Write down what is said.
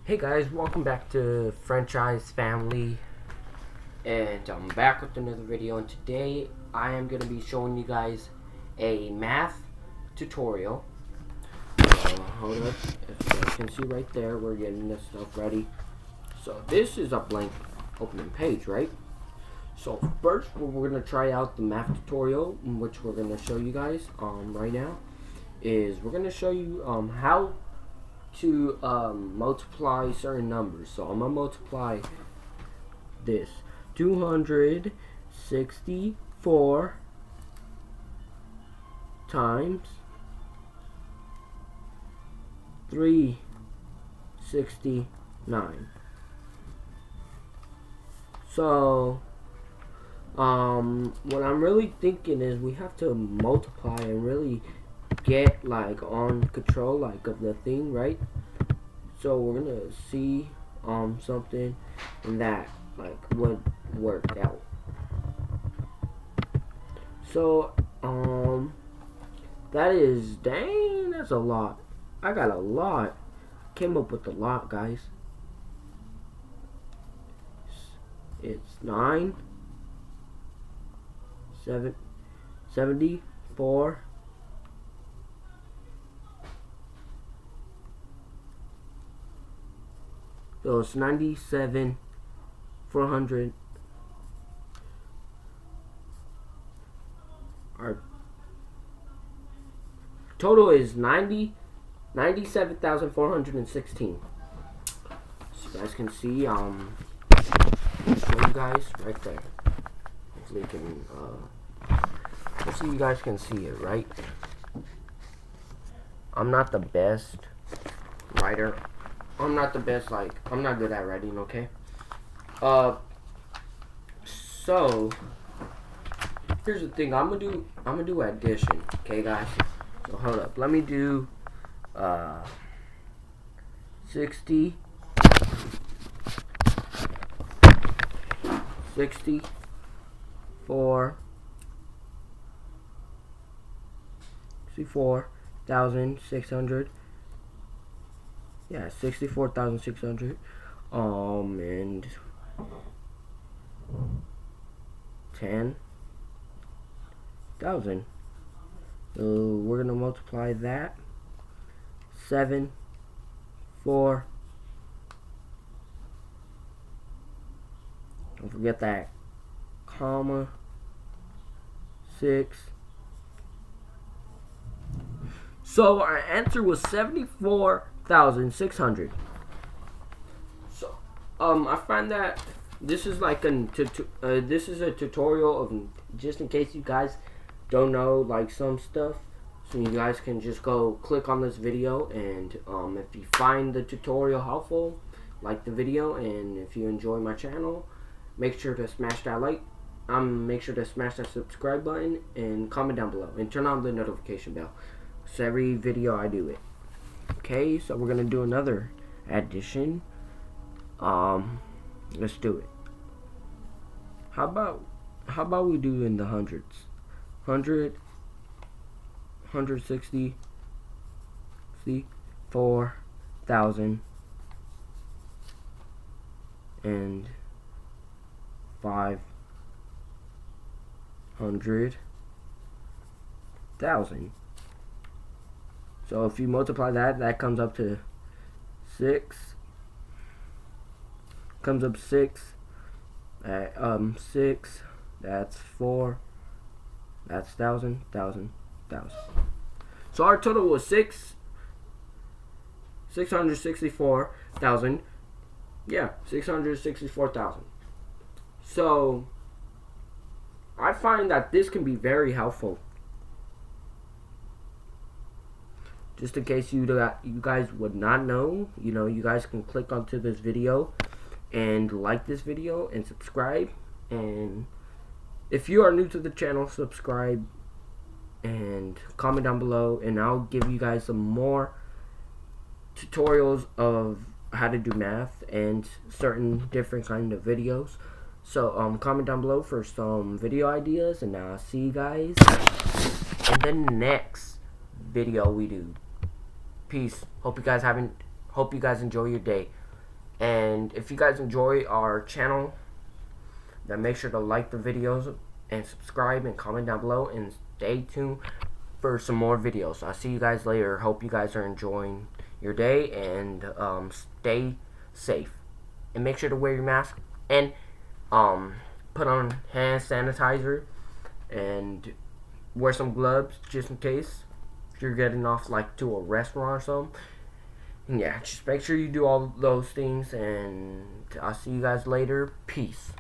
Hey guys, welcome back to Franchise Family, and I'm back with another video. And today I am going to be showing you guys a math tutorial. Hold up, as you guys can see right there, we're getting this stuff ready. So this is a blank opening page, right? So first we're going to try out the math tutorial, which we're going to show you guys right now. We're going to show you how to multiply certain numbers. So I'm gonna multiply this 264 times 369. So what I'm really thinking is we have to multiply and really get like on control like of the thing, right? So we're gonna see something and that like would work out. So that is, dang, that's a lot. I got a lot. Came up with a lot, guys. It's 74. So it's 97, 400. Our total is 97,416. So you guys can see, show you guys right there. Hopefully you can, hopefully you guys can see it, right? I'm not the best writer. I'm not the best, like, I'm not good at writing, okay? So here's the thing, I'm gonna do addition, okay guys? So hold up, let me do 64,600. Yeah, 64,600. And 10,000. So we're gonna multiply that. 7, 4. Don't forget that comma. 6. So our answer was 74,600. So I find that this is like this is a tutorial of, just in case you guys don't know like some stuff, so you guys can just go click on this video, and if you find the tutorial helpful, like the video, and if you enjoy my channel, make sure to smash that like, make sure to smash that subscribe button and comment down below and turn on the notification bell, so every video I do it. Okay, so we're gonna do another addition. Let's do it. How about we do in the hundreds? 164,000 and 500,000. So if you multiply that, that comes up to 6. Comes up 6. 6. That's 4. That's 1,000. So our total was 664,000. Yeah, 664,000. So I find that this can be very helpful. Just in case you guys would not know, you guys can click onto this video and like this video and subscribe. And if you are new to the channel, subscribe and comment down below, and I'll give you guys some more tutorials of how to do math and certain different kind of videos. So comment down below for some video ideas, and I'll see you guys in the next video we do. Peace. Hope you guys enjoy your day. And if you guys enjoy our channel, then make sure to like the videos and subscribe and comment down below, and stay tuned for some more videos. I'll see you guys later. Hope you guys are enjoying your day, and stay safe, and make sure to wear your mask, and put on hand sanitizer, and wear some gloves just in case if you're getting off like to a restaurant or something. And yeah, just make sure you do all those things, and I'll see you guys later. Peace.